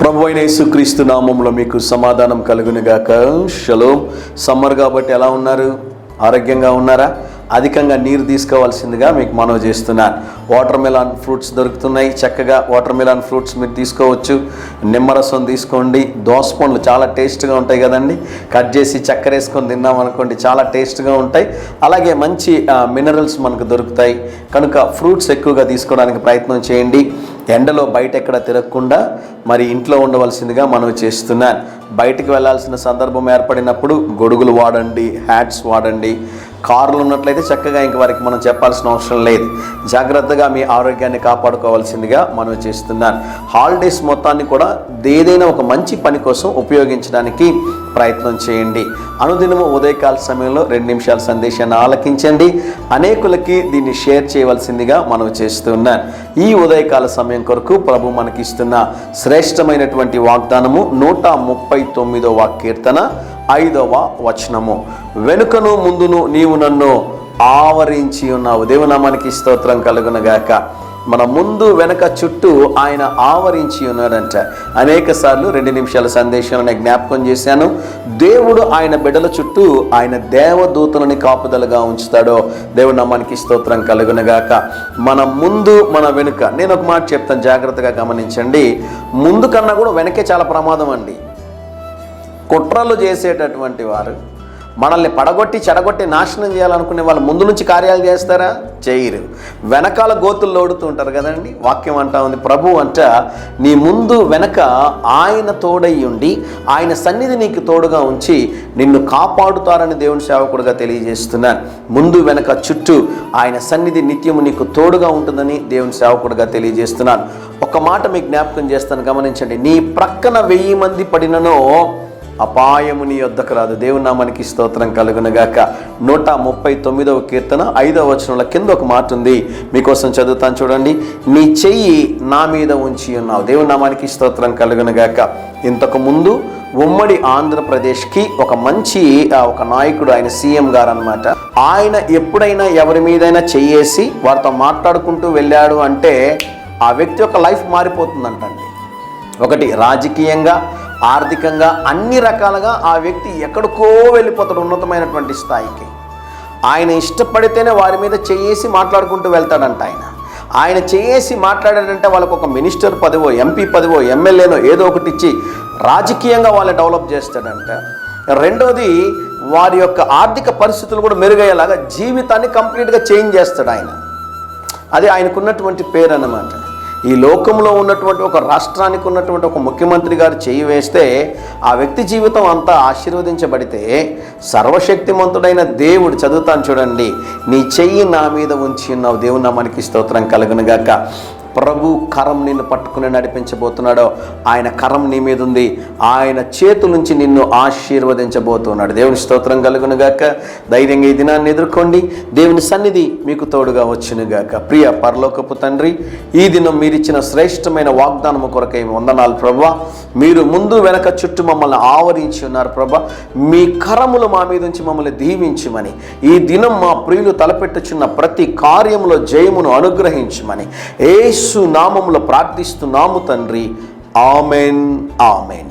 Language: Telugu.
ప్రభు అయిన యేసుక్రీస్తు నామములో మీకు సమాధానం కలుగునుగాక. షలోమ్. సమ్మర్ కాబట్టి ఎలా ఉన్నారు? ఆరోగ్యంగా ఉన్నారా? అధికంగా నీరు తీసుకోవాల్సిందిగా మీకు మనవి చేస్తున్నాను. వాటర్ మెలాన్ ఫ్రూట్స్ దొరుకుతున్నాయి. చక్కగా వాటర్ మెలాన్ ఫ్రూట్స్ మీరు తీసుకోవచ్చు. నిమ్మరసం తీసుకోండి. దోస పండ్లు చాలా టేస్ట్గా ఉంటాయి కదండి. కట్ చేసి చక్కెర వేసుకొని తిన్నాం అనుకోండి, చాలా టేస్ట్గా ఉంటాయి. అలాగే మంచి మినరల్స్ మనకు దొరుకుతాయి. కనుక ఫ్రూట్స్ ఎక్కువగా తీసుకోవడానికి ప్రయత్నం చేయండి. ఎండలో బయట ఎక్కడ తిరగకుండా మరి ఇంట్లో ఉండవలసిందిగా మనవి చేస్తున్నాను. బయటికి వెళ్ళాల్సిన సందర్భం ఏర్పడినప్పుడు గొడుగులు వాడండి, హ్యాట్స్ వాడండి. కార్లు ఉన్నట్లయితే చక్కగా ఇంక వారికి మనం చెప్పాల్సిన అవసరం లేదు. జాగ్రత్తగా మీ ఆరోగ్యాన్ని కాపాడుకోవాల్సిందిగా మనవి చేస్తున్నాను. హాలిడేస్ మొత్తాన్ని కూడా ఏదైనా ఒక మంచి పని కోసం ఉపయోగించడానికి ప్రయత్నం చేయండి. అనుదినము ఉదయకాల సమయంలో 2 నిమిషాల సందేశాన్ని ఆలకించండి. అనేకులకి దీన్ని షేర్ చేయవలసిందిగా మనవి చేస్తున్నాను. ఈ ఉదయకాల సమయం కొరకు ప్రభు మనకిస్తున్న శ్రేష్టమైనటువంటి వాగ్దానము 139వ కీర్తన 5వ వచనము. వెనుకను ముందును నీవు నన్ను ఆవరించి ఉన్నావు. దేవునామానికి స్తోత్రం కలుగునగాక. మన ముందు వెనక చుట్టూ ఆయన ఆవరించి ఉన్నాడంట. అనేక సార్లు 2 నిమిషాల సందేశాలను జ్ఞాపకం చేశాను. దేవుడు ఆయన బిడ్డల చుట్టూ ఆయన దేవదూతలని కాపుదలుగా ఉంచుతాడో. దేవుని నామానికి స్తోత్రం కలుగునగాక. మన ముందు మన వెనుక. నేను ఒక మాట చెప్తాను, జాగ్రత్తగా గమనించండి. ముందు కన్నా కూడా వెనకే చాలా ప్రమాదం అండి. కుట్రలు చేసేటటువంటి వారు, మనల్ని పడగొట్టి చెడగొట్టి నాశనం చేయాలనుకునే వాళ్ళు ముందు నుంచి కార్యాలు చేస్తారా? చేయరు. వెనకాల గోతుల్లో ఓడుతూ ఉంటారు కదండి. వాక్యం అంటా ఉంది, ప్రభు అంట నీ ముందు వెనక ఆయన తోడై ఉండి ఆయన సన్నిధి నీకు తోడుగా ఉంచి నిన్ను కాపాడుతారని దేవుని సేవకుడుగా తెలియజేస్తున్నాను. ముందు వెనక చుట్టూ ఆయన సన్నిధి నిత్యము నీకు తోడుగా ఉంటుందని దేవుని సేవకుడుగా తెలియజేస్తున్నాను. ఒక మాట మీకు జ్ఞాపకం చేస్తాను, గమనించండి. నీ ప్రక్కన 1000 మంది పడిననో అపాయము నీ యొద్దకు రాదు. దేవుని నామానికి స్తోత్రం కలుగునగాక. 139వ కీర్తన 5వ వచనంలో కింద ఒక మాట ఉంది, మీకోసం చదువుతాను చూడండి. నీ చెయ్యి నా మీద ఉంచి ఉన్నావు. దేవుని నామానికి స్తోత్రం కలుగునగాక. ఇంతకు ముందు ఉమ్మడి ఆంధ్రప్రదేశ్కి ఒక మంచి ఒక నాయకుడు, ఆయన సీఎం గారు అనమాట. ఆయన ఎప్పుడైనా ఎవరి మీదైనా చెయ్యేసి వారితో మాట్లాడుకుంటూ వెళ్ళాడు అంటే ఆ వ్యక్తి యొక్క లైఫ్ మారిపోతుందంటండి. ఒకటి రాజకీయంగా, ఆర్థికంగా, అన్ని రకాలుగా ఆ వ్యక్తి ఎక్కడికో వెళ్ళిపోతాడు, ఉన్నతమైనటువంటి స్థాయికి. ఆయన ఇష్టపడితేనే వారి మీద చేసి మాట్లాడుకుంటూ వెళ్తాడంట. ఆయన చేసి మాట్లాడాడంటే వాళ్ళకు ఒక మినిస్టర్ పదవో, ఎంపీ పదవో, ఎమ్మెల్యేనో ఏదో ఒకటి ఇచ్చి రాజకీయంగా వాళ్ళని డెవలప్ చేస్తాడంట. రెండోది, వారి యొక్క ఆర్థిక పరిస్థితులు కూడా మెరుగయ్యేలాగా జీవితాన్ని కంప్లీట్గా చేంజ్ చేస్తాడు ఆయన. అది ఆయనకున్నటువంటి పేరు అన్నమాట. ఈ లోకంలో ఉన్నటువంటి ఒక రాష్ట్రానికి ఉన్నటువంటి ఒక ముఖ్యమంత్రి గారు చేయి వేస్తే ఆ వ్యక్తి జీవితం అంతా ఆశీర్వదించబడితే, సర్వశక్తిమంతుడైన దేవుడు, చదువుతాను చూడండి, నీ చెయ్యి నా మీద ఉంచి ఉన్నావు. దేవుని నామానికి స్తోత్రం కలుగునుగాక. ప్రభు కరం నిన్ను పట్టుకుని నడిపించబోతున్నాడో, ఆయన కరం నీ మీద ఉంది. ఆయన చేతుల నుంచి నిన్ను ఆశీర్వదించబోతున్నాడు. దేవుని స్తోత్రం కలుగునుగాక. ధైర్యంగా ఈ దినాన్ని ఎదుర్కోండి. దేవుని సన్నిధి మీకు తోడుగా వచ్చునుగాక. ప్రియ పరలోకపు తండ్రి, ఈ దినం మీరిచ్చిన శ్రేష్టమైన వాగ్దానము కొరకై వందనాలు ప్రభువా. మీరు ముందు వెనక చుట్టూ మమ్మల్ని ఆవరించి ఉన్నారు ప్రభువా. మీ కరములు మా మీద నుంచి మమ్మల్ని దీవించమని, ఈ దినం మా ప్రియులు తలపెట్టుచున్న ప్రతి కార్యములో జయమును అనుగ్రహించమని యేసు నామములో ప్రార్థిస్తున్నాము తండ్రి. Amen, amen.